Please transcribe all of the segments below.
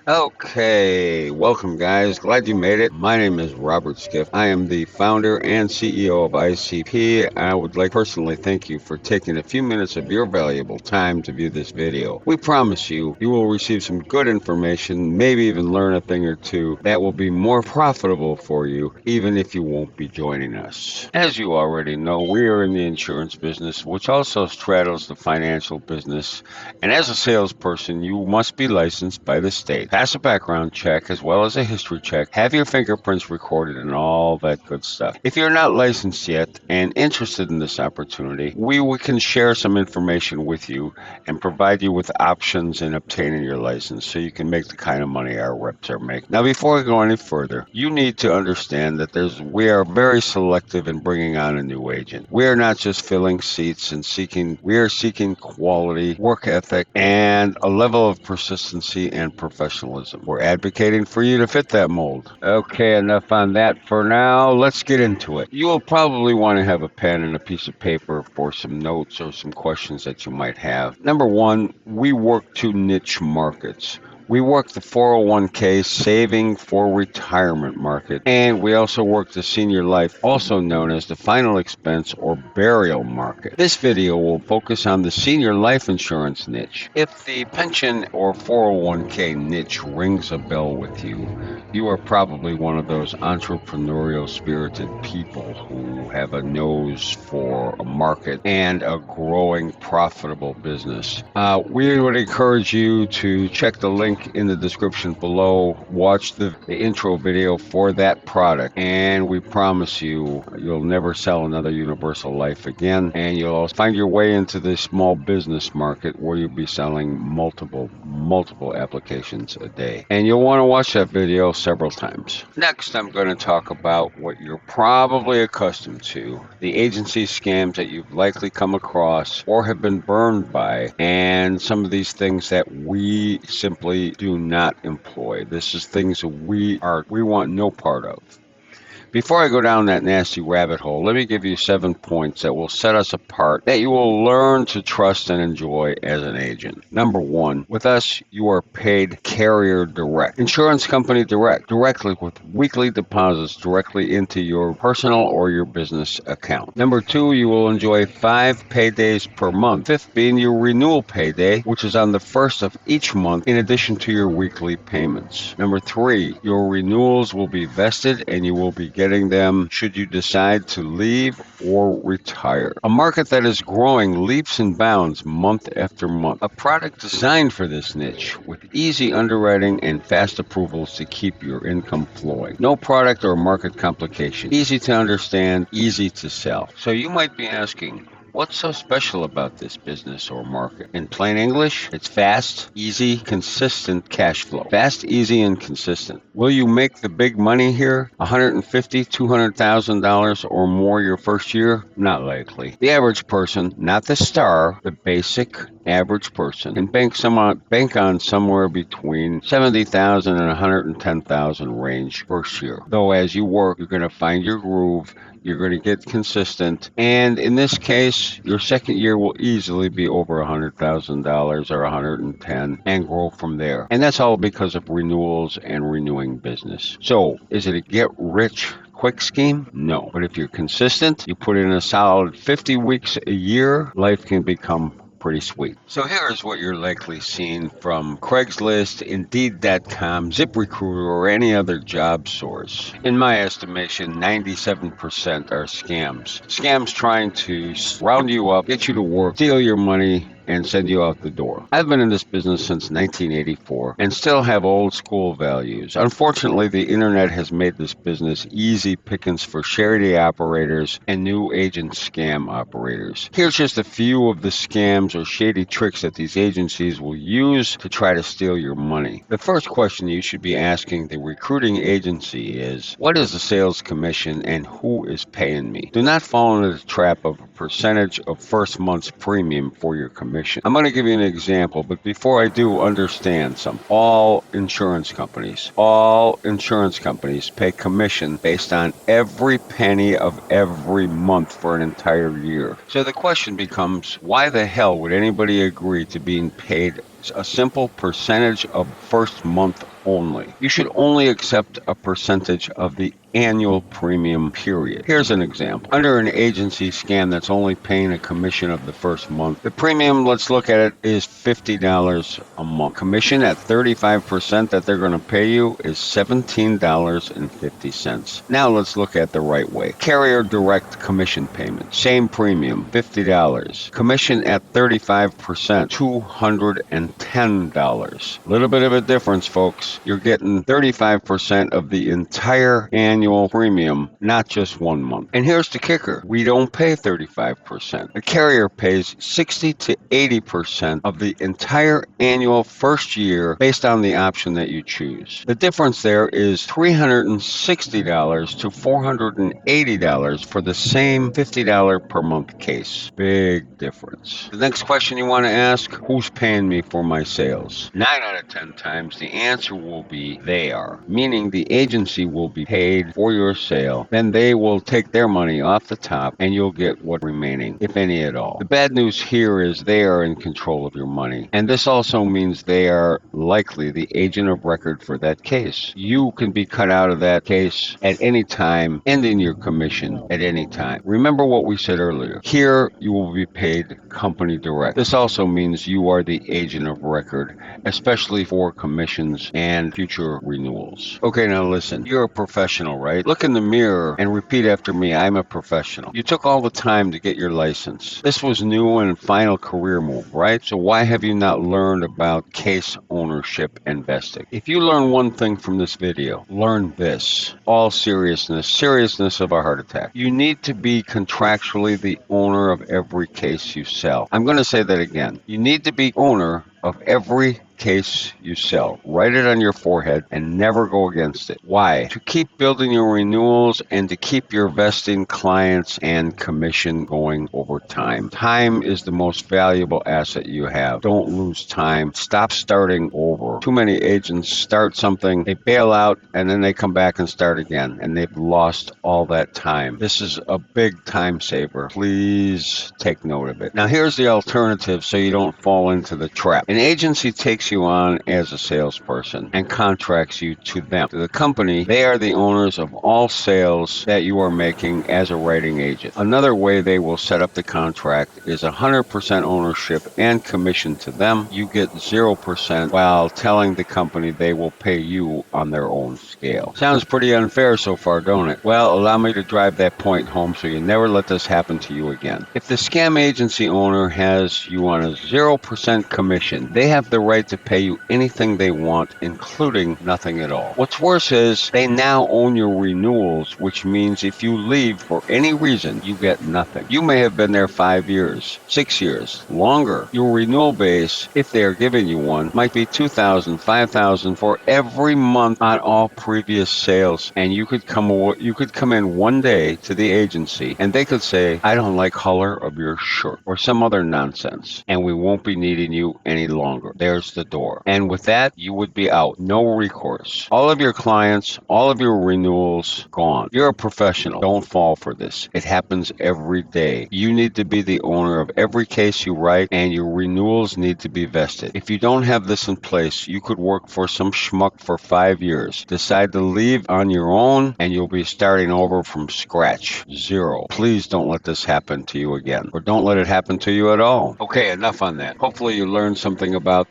Okay, welcome guys. Glad you made it. My name is Robert Skiff. I am the founder and CEO of ICP. I would like personally thank you for taking a few minutes of your valuable time to view this video. We promise you will receive some good information, maybe even learn a thing or two that will be more profitable for you, even if you won't be joining us. As you already know, we are in the insurance business, which also straddles the financial business, and as a salesperson, you must be licensed by the state, pass a background check as well as a history check, have your fingerprints recorded, and all that good stuff. If you're not licensed yet and interested in this opportunity, we can share some information with you and provide you with options in obtaining your license so you can make the kind of money our reps are making. Now, before I go any further, you need to understand that we are very selective in bringing on a new agent. We are not just filling seats and we are seeking quality, work ethic, and a level of persistency and professionalism. We're advocating for you to fit that mold. Okay, enough on that for now. Let's get into it. You will probably want to have a pen and a piece of paper for some notes or some questions that you might have. Number one, we work two niche markets. We work the 401k saving for retirement market, and we also work the senior life, also known as the final expense or burial market. This video will focus on the senior life insurance niche. If the pension or 401k niche rings a bell with you, you are probably one of those entrepreneurial spirited people who have a nose for a market and a growing profitable business. We would encourage you to check the link in the description below, watch the intro video for that product, and we promise you'll never sell another universal life again, and you'll find your way into the small business market where you'll be selling multiple applications a day. And you'll want to watch that video several times. Next, I'm going to talk about what you're probably accustomed to, the agency scams that you've likely come across or have been burned by, and some of these things that we simply do not employ. This is things that we want no part of. Before I go down that nasty rabbit hole, let me give you 7 points that will set us apart that you will learn to trust and enjoy as an agent. Number one, with us, you are paid carrier direct, insurance company direct, directly with weekly deposits directly into your personal or your business account. Number two, you will enjoy 5 paydays per month, fifth being your renewal payday, which is on the first of each month in addition to your weekly payments. Number three, your renewals will be vested and you will be getting them should you decide to leave or retire. A market that is growing leaps and bounds month after month. A product designed for this niche with easy underwriting and fast approvals to keep your income flowing. No product or market complication. Easy to understand, easy to sell. So you might be asking, what's so special about this business or market? In plain English, it's fast, easy, consistent cash flow. Fast, easy, and consistent. Will you make the big money here? $150,000, $200,000 or more your first year? Not likely. The average person, not the star, the basic average person, can bank on somewhere between $70,000 and $110,000 range first year. Though as you work, you're going to find your groove. You're going to get consistent, and in this case, your second year will easily be over $100,000 or 110, and grow from there. And that's all because of renewals and renewing business. So, is it a get-rich quick scheme? No. But if you're consistent, you put in a solid 50 weeks a year, life can become pretty sweet. So here's what you're likely seeing from Craigslist, Indeed.com, ZipRecruiter, or any other job source. In my estimation, 97% are scams. Scams trying to round you up, get you to work, steal your money, and send you out the door. I've been in this business since 1984 and still have old school values. Unfortunately, the internet has made this business easy pickings for charity operators and new agent scam operators. Here's just a few of the scams or shady tricks that these agencies will use to try to steal your money. The first question you should be asking the recruiting agency is, what is the sales commission and who is paying me? Do not fall into the trap of a percentage of first month's premium for your commission. I'm going to give you an example, but before I do, understand something. All insurance companies pay commission based on every penny of every month for an entire year. So the question becomes, why the hell would anybody agree to being paid It's a simple percentage of first month only. You should only accept a percentage of the annual premium period. Here's an example. Under an agency scam that's only paying a commission of the first month, the premium, let's look at it, is $50 a month. Commission at 35% that they're going to pay you is $17.50. Now let's look at the right way. Carrier direct commission payment. Same premium, $50. Commission at 35%, $210. Little bit of a difference, folks. You're getting 35% of the entire annual premium, not just 1 month. And here's the kicker. We don't pay 35%. The carrier pays 60 to 80% of the entire annual first year based on the option that you choose. The difference there is $360 to $480 for the same $50 per month case. Big difference. The next question you want to ask, who's paying me for my sales? 9 out of 10 times the answer will be they are, meaning the agency will be paid for your sale. Then they will take their money off the top and you'll get what remaining, if any at all. The bad news here is they are in control of your money. And this also means they are likely the agent of record for that case. You can be cut out of that case at any time, ending your commission at any time. Remember what we said earlier. Here, you will be paid company direct. This also means you are the agent of record, especially for commissions and future renewals. Okay, now listen. You're a professional, right? Look in the mirror and repeat after me. I'm a professional. You took all the time to get your license. This was new and final career move, right? So why have you not learned about case ownership and vesting? If you learn one thing from this video, learn this. All seriousness of a heart attack. You need to be contractually the owner of every case you sell. I'm going to say that again. You need to be owner of every case you sell. Write it on your forehead and never go against it. Why? To keep building your renewals and to keep your vesting clients and commission going over time. Time is the most valuable asset you have. Don't lose time. Stop starting over. Too many agents start something, they bail out, and then they come back and start again, and they've lost all that time. This is a big time saver. Please take note of it. Now here's the alternative so you don't fall into the trap. An agency takes you on as a salesperson and contracts you to them. To the company, they are the owners of all sales that you are making as a writing agent. Another way they will set up the contract is 100% ownership and commission to them. You get 0% while telling the company they will pay you on their own scale. Sounds pretty unfair so far, don't it? Well, allow me to drive that point home so you never let this happen to you again. If the scam agency owner has you on a 0% commission, they have the right to pay you anything they want, including nothing at all. What's worse is they now own your renewals, which means if you leave for any reason, you get nothing. You may have been there 5 years, 6 years, longer. Your renewal base, if they are giving you one, might be $2,000, $5,000 for every month on all previous sales. And you could come in one day to the agency and they could say, I don't like color of your shirt or some other nonsense, and we won't be needing you any longer. There's the door. And with that, you would be out. No recourse. All of your clients, all of your renewals, gone. You're a professional. Don't fall for this. It happens every day. You need to be the owner of every case you write, and your renewals need to be vested. If you don't have this in place, you could work for some schmuck for 5 years, decide to leave on your own, and you'll be starting over from scratch. Zero. Please don't let this happen to you again, or don't let it happen to you at all. Okay, enough on that. Hopefully you've learned something about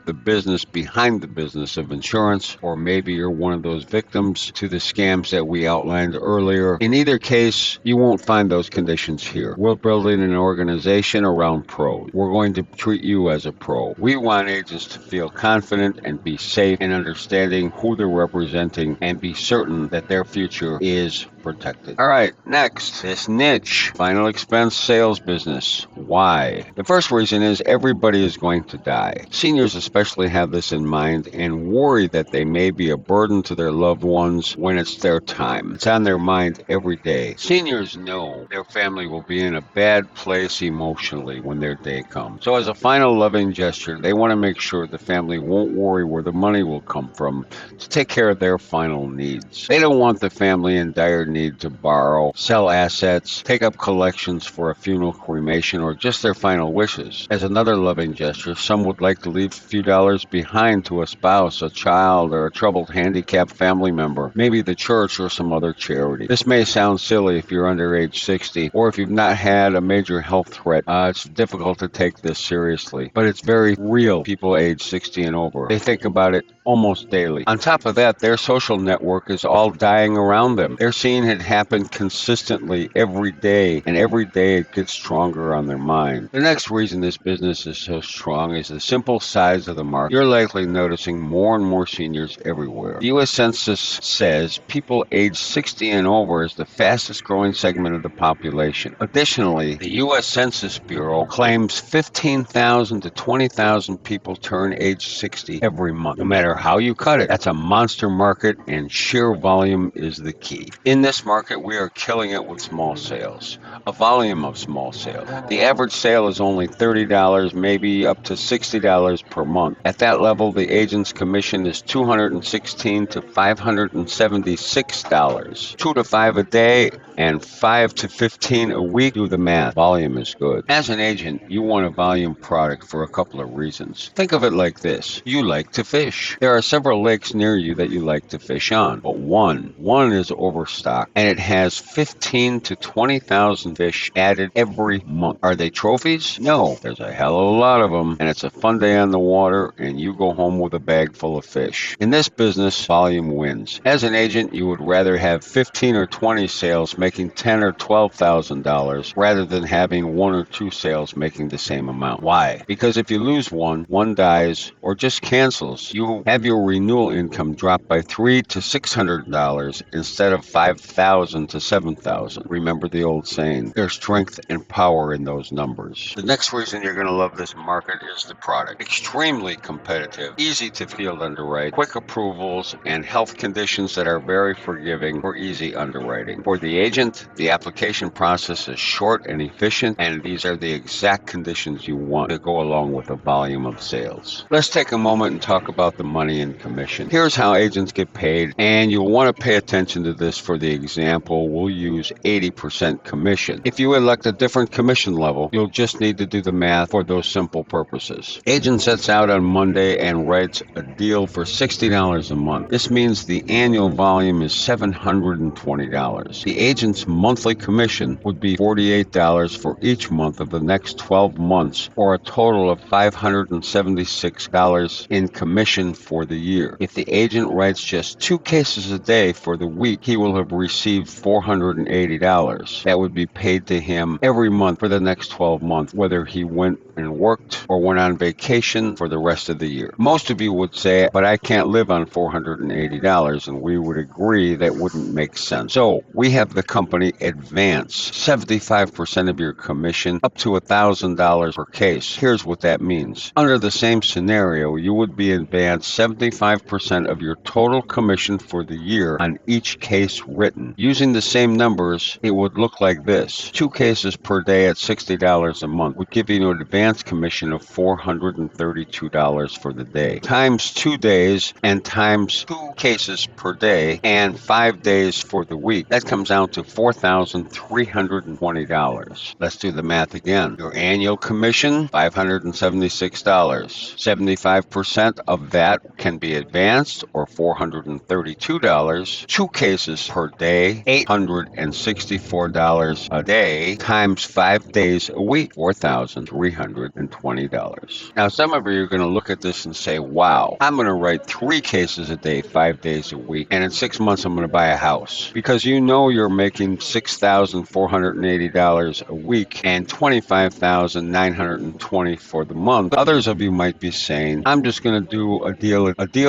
the business behind the business of insurance, or maybe you're one of those victims to the scams that we outlined earlier. In either case, you won't find those conditions here. We're building an organization around pros. We're going to treat you as a pro. We want agents to feel confident and be safe in understanding who they're representing and be certain that their future is protected. All right, next, this niche, final expense sales business. Why? The first reason is everybody is going to die. Seniors especially have this in mind and worry that they may be a burden to their loved ones when it's their time. It's on their mind every day. Seniors know their family will be in a bad place emotionally when their day comes. So as a final loving gesture, they want to make sure the family won't worry where the money will come from to take care of their final needs. They don't want the family in dire need to borrow, sell assets, take up collections for a funeral, cremation, or just their final wishes. As another loving gesture, gesture. Some would like to leave a few dollars behind to a spouse, a child, or a troubled handicapped family member, maybe the church or some other charity. This may sound silly if you're under age 60 or if you've not had a major health threat. It's difficult to take this seriously, but it's very real. People age 60 and over, they think about it almost daily. On top of that, their social network is all dying around them. They're seeing it happen consistently every day, and every day it gets stronger on their mind. The next reason this business is so strong is the simple size of the market. You're likely noticing more and more seniors everywhere. The U.S. Census says people age 60 and over is the fastest growing segment of the population. Additionally, the U.S. Census Bureau claims 15,000 to 20,000 people turn age 60 every month. No matter how you cut it, that's a monster market, and sheer volume is the key. In this market, we are killing it with small sales, a volume of small sales. The average sale is only $30, maybe up to $60 per month. At that level, the agent's commission is $216 to $576, 2 to 5 a day and 5 to 15 a week. Do the math. Volume is good. As an agent, you want a volume product for a couple of reasons. Think of it like this. You like to fish. There are several lakes near you that you like to fish on, but one is overstocked, and it has 15 to 20,000 fish added every month. Are they trophies? No. There's a hell of a lot of them, and it's a fun day on the water, and you go home with a bag full of fish. In this business, volume wins. As an agent, you would rather have 15 or 20 sales making $10,000 or $12,000 rather than having 1 or 2 sales making the same amount. Why? Because if you lose one dies or just cancels, you have your renewal income drop by $300 to $600 instead of $5,000 to $7,000. Remember the old saying, there's strength and power in those numbers. The next reason you're going to love this market is the product. Extremely competitive, easy to field underwrite, quick approvals, and health conditions that are very forgiving for easy underwriting. For the agent, the application process is short and efficient, and these are the exact conditions you want to go along with the volume of sales. Let's take a moment and talk about the money and commission. Here's how agents get paid, and you'll want to pay attention to this. For the example, we'll use 80% commission. If you elect a different commission level, you'll just need to do the math for those simple purposes. Agent sets out on Monday and writes a deal for $60 a month. This means the annual volume is $720. The agent's monthly commission would be $48 for each month of the next 12 months, or a total of $576 in commission for the year. If the agent writes just 2 cases a day for the week, he will have received $480. That would be paid to him every month for the next 12 months, whether he went and worked or went on vacation for the rest of the year. Most of you would say, but I can't live on $480, and we would agree that wouldn't make sense. So we have the company advance 75% of your commission up to $1,000 per case. Here's what that means. Under the same scenario, you would be advanced 75% of your total commission for the year on each case written. Using the same numbers, it would look like this. 2 cases per day at $60 a month would give you an advance commission of $432 for the day. Times 2 days and times 2 cases per day and 5 days for the week. That comes out to $4,320. Let's do the math again. Your annual commission, $576. 75% of that can be advanced, or $432. 2 cases per day, $864 a day, times 5 days a week, $4,320. Now, some of you are going to look at this and say, wow, I'm going to write 3 cases a day, 5 days a week, and in 6 months I'm going to buy a house. Because you know you're making $6,480 a week and $25,920 for the month. Others of you might be saying, I'm just going to do a deal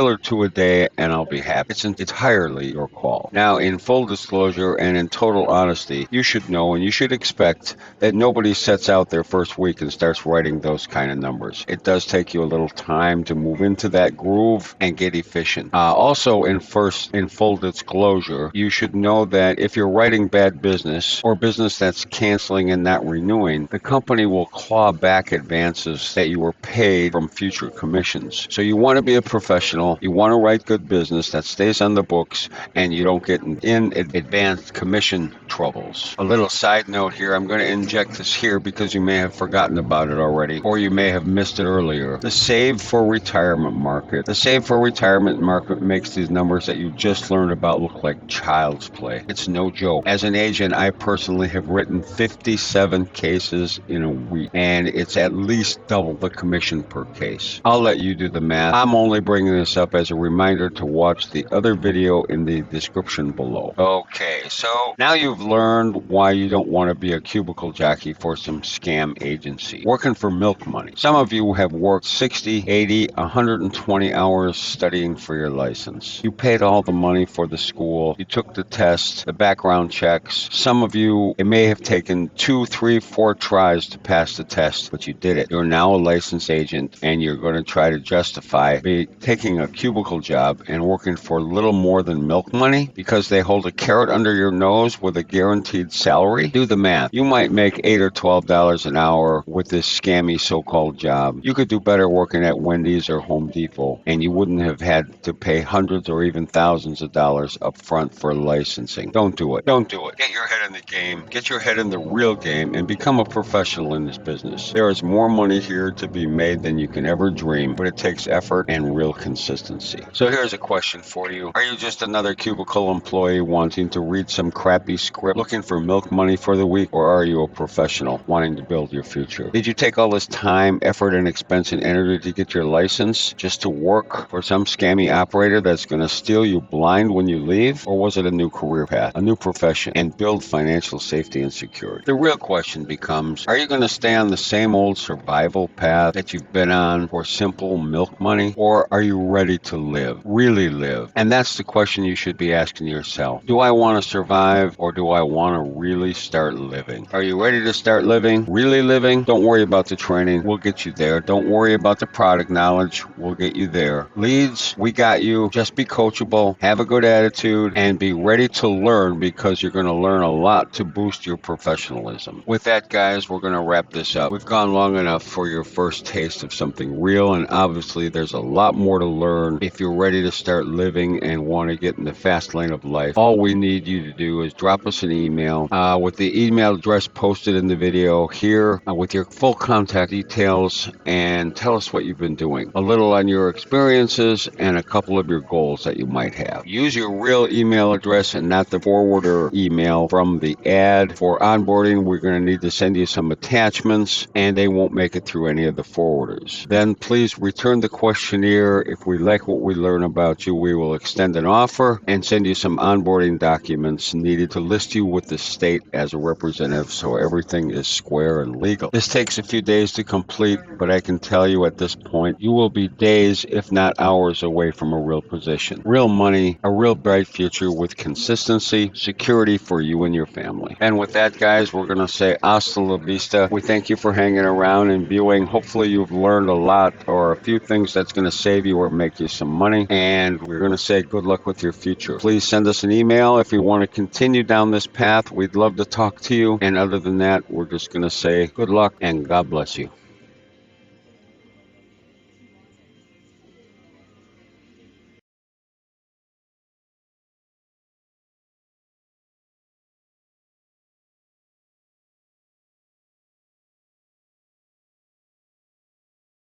or 2 a day and I'll be happy. It's entirely your call. Now, in full disclosure and in total honesty, you should know and you should expect that nobody sets out their first week and starts writing those kind of numbers. It does take you a little time to move into that groove and get efficient. Also, in full disclosure, you should know that if you're writing bad business or business that's canceling and not renewing, the company will claw back advances that you were paid from future commissions. So you want to be a professional, you want to write good business that stays on the books, and you don't get in advanced commission troubles. A little side note here, I'm going to inject this here because you may have forgotten about it already, or you may may have missed it earlier. The save for retirement market. The save for retirement market makes these numbers that you just learned about look like child's play. It's no joke. As an agent, I personally have written 57 cases in a week, and it's at least double the commission per case. I'll let you do the math. I'm only bringing this up as a reminder to watch the other video in the description below. Okay, so now you've learned why you don't want to be a cubicle jockey for some scam agency. Working for milk money. Some of you have worked 60, 80, 120 hours studying for your license. You paid all the money for the school. You took the test, the background checks. Some of you, it may have taken 2, 3, 4 tries to pass the test, but you did it. You're now a licensed agent, and you're going to try to justify taking a cubicle job and working for little more than milk money because they hold a carrot under your nose with a guaranteed salary? Do the math. You might make $8 or $12 an hour with this scammy so-called job. You could do better working at Wendy's or Home Depot, and you wouldn't have had to pay hundreds or even thousands of dollars up front for licensing. Don't do it. Don't do it. Get your head in the game. Get your head in the real game and become a professional in this business. There is more money here to be made than you can ever dream, but it takes effort and real consistency. So here's a question for you. Are you just another cubicle employee wanting to read some crappy script, looking for milk money for the week, or are you a professional wanting to build your future? Did you take all this time, effort, and expense and energy to get your license just to work for some scammy operator that's going to steal you blind when you leave? Or was it a new career path, a new profession, and build financial safety and security? The real question becomes, are you going to stay on the same old survival path that you've been on for simple milk money, or are you ready to live, really live? And that's the question you should be asking yourself. Do I want to survive, or do I want to really start living? Are you ready to start living, really living? Don't worry about the training. We'll get you there. Don't worry about the product knowledge. We'll get you there. Leads, we got you. Just be coachable, have a good attitude, and be ready to learn, because you're going to learn a lot to boost your professionalism. With that, guys, we're going to wrap this up. We've gone long enough for your first taste of something real, and obviously there's a lot more to learn if you're ready to start living and want to get in the fast lane of life. All we need you to do is drop us an email with the email address posted in the video here with your full contact details, and tell us what you've been doing, a little on your experiences and a couple of your goals that you might have. Use your real email address and not the forwarder email from the ad. For onboarding, we're going to need to send you some attachments, and they won't make it through any of the forwarders. Then please return the questionnaire. If we like what we learn about you, we will extend an offer and send you some onboarding documents needed to list you with the state as a representative, so everything is square and legal. This takes a few days to complete, but I can tell you at this point, you will be days, if not hours, away from a real position, real money, a real bright future with consistency, security for you and your family. And with that, guys, we're going to say hasta la vista. We thank you for hanging around and viewing. Hopefully you've learned a lot, or a few things that's going to save you or make you some money. And we're going to say good luck with your future. Please send us an email if you want to continue down this path. We'd love to talk to you. And other than that, we're just going to say good luck and God bless you.